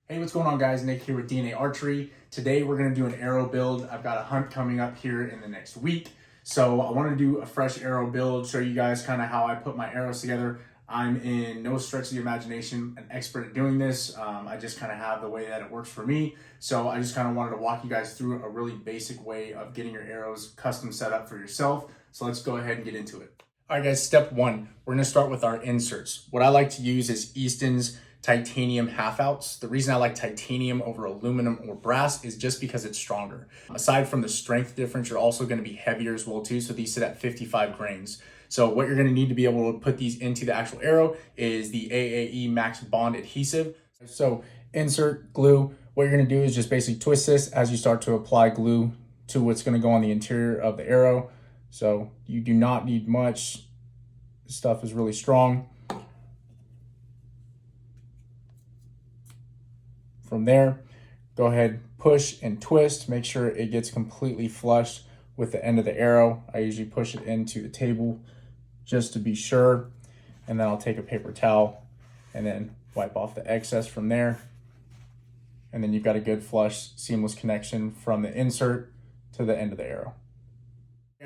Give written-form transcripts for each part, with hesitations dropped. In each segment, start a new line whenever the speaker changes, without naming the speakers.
Hey, what's going on, guys? Nick here with DNA Archery. Today we're going to do an arrow build. I've got a hunt coming up here in the next week. So I want to do a fresh arrow build, show you guys kind of how I put my arrows together. I'm in no stretch of the imagination an expert at doing this. I just kind of have the way that it works for me. So I just kind of wanted to walk you guys through a really basic way of getting your arrows custom set up for yourself. So let's go ahead and get into it. All right, guys, step one, we're going to start with our inserts. What I like to use is Easton's titanium half outs. The reason I like titanium over aluminum or brass is just because it's stronger. Aside from the strength difference, you're also going to be heavier as well too. So these sit at 55 grains. So what you're going to need to be able to put these into the actual arrow is the AAE Max Bond adhesive. So insert glue. What you're going to do is just basically twist this as you start to apply glue to what's going to go on the interior of the arrow. So you do not need much. This stuff is really strong. From there, go ahead, push and twist, make sure it gets completely flush with the end of the arrow. I usually push it into the table just to be sure. And then I'll take a paper towel and then wipe off the excess from there. And then you've got a good flush, seamless connection from the insert to the end of the arrow.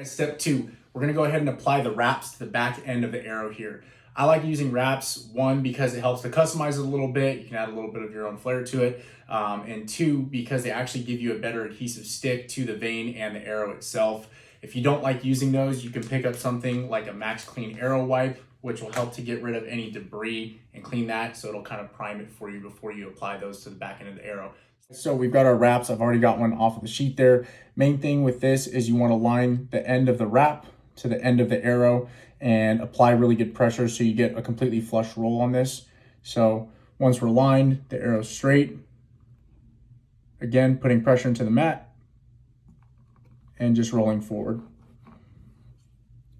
Step two, we're gonna go ahead and apply the wraps to the back end of the arrow here. I like using wraps, one, because it helps to customize it a little bit. You can add a little bit of your own flair to it. And two, because they actually give you a better adhesive stick to the vein and the arrow itself. If you don't like using those, you can pick up something like a Max Clean Arrow Wipe, which will help to get rid of any debris and clean that. So it'll kind of prime it for you before you apply those to the back end of the arrow. So we've got our wraps. I've already got one off of the sheet there. Main thing with this is you want to line the end of the wrap to the end of the arrow and apply really good pressure so you get a completely flush roll on this. So once we're lined, the arrow's straight. Again, putting pressure into the mat and just rolling forward.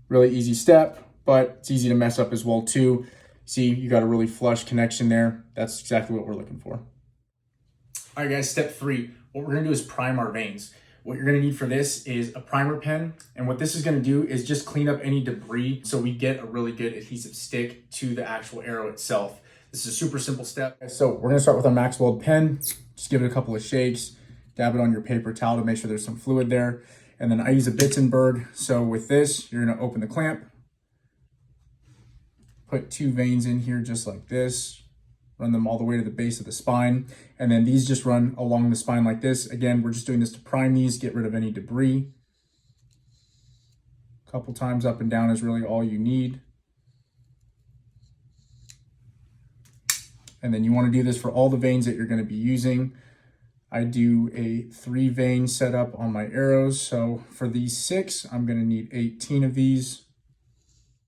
Really easy step, but it's easy to mess up as well too. See, you got a really flush connection there. That's exactly what we're looking for. All right, guys, step three, what we're gonna do is prime our veins. What you're gonna need for this is a primer pen. And what this is gonna do is just clean up any debris so we get a really good adhesive stick to the actual arrow itself. This is a super simple step. So we're gonna start with our Maxwell pen. Just give it a couple of shakes, dab it on your paper towel to make sure there's some fluid there. And then I use a Bitzenberg. So with this, you're gonna open the clamp, put two veins in here just like this, run them all the way to the base of the spine. And then these just run along the spine like this. Again, we're just doing this to prime these, get rid of any debris. A couple times up and down is really all you need. And then you want to do this for all the veins that you're going to be using. I do a 3-vein setup on my arrows. So for these 6, I'm going to need 18 of these.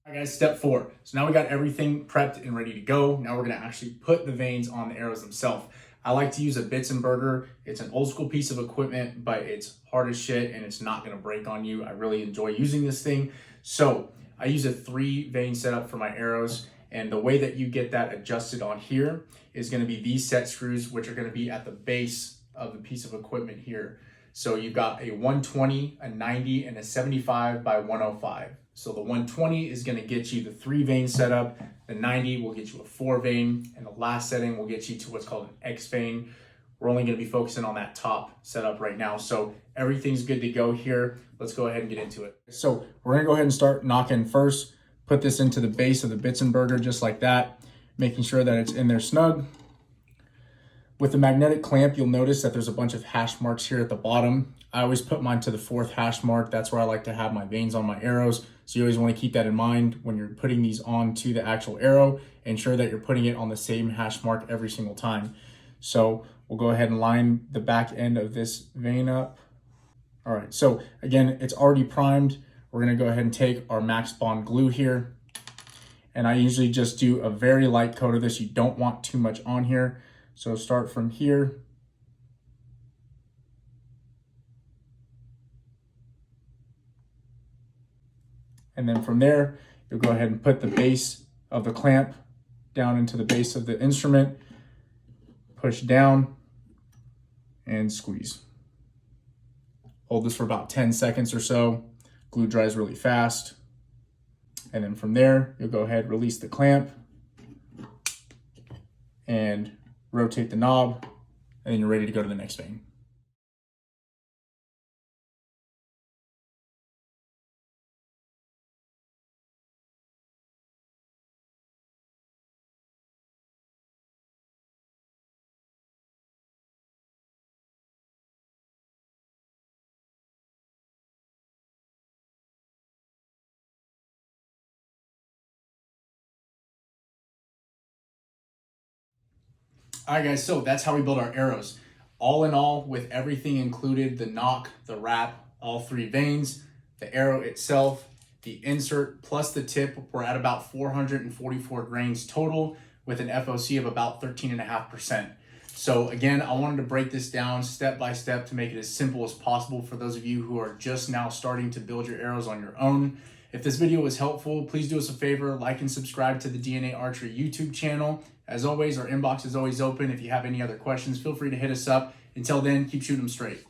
All right, guys, step 4. So now we got everything prepped and ready to go. Now we're gonna actually put the veins on the arrows themselves. I like to use a Bitzenberger. It's an old school piece of equipment, but it's hard as shit and it's not gonna break on you. I really enjoy using this thing. So I use a 3-vein setup for my arrows. And the way that you get that adjusted on here is gonna be these set screws, which are gonna be at the base of the piece of equipment here. So you've got a 120, a 90, and a 75 by 105. So the 120 is going to get you the 3-vein setup, the 90 will get you a 4-vein, and the last setting will get you to what's called an X vein. We're only going to be focusing on that top setup right now. So everything's good to go here. Let's go ahead and get into it. So we're going to go ahead and start knocking first. Put this into the base of the Bitzenberger just like that, making sure that it's in there snug. With the magnetic clamp, you'll notice that there's a bunch of hash marks here at the bottom. I always put mine to the 4th hash mark. That's where I like to have my veins on my arrows. So you always want to keep that in mind when you're putting these onto the actual arrow. Ensure that you're putting it on the same hash mark every single time. So we'll go ahead and line the back end of this vein up. All right, so again, it's already primed. We're gonna go ahead and take our Max Bond glue here. And I usually just do a very light coat of this. You don't want too much on here. So start from here. And then from there, you'll go ahead and put the base of the clamp down into the base of the instrument, push down and squeeze. Hold this for about 10 seconds or so. Glue dries really fast. And then from there, you'll go ahead, release the clamp and rotate the knob and then you're ready to go to the next vein. All right, guys, so that's how we build our arrows. All in all, with everything included, the nock, the wrap, all 3 veins, the arrow itself, the insert, plus the tip, we're at about 444 grains total with an FOC of about 13.5%. So again, I wanted to break this down step by step to make it as simple as possible for those of you who are just now starting to build your arrows on your own. If this video was helpful, please do us a favor, like and subscribe to the DNA Archery YouTube channel. As always, our inbox is always open. If you have any other questions, feel free to hit us up. Until then, keep shooting them straight.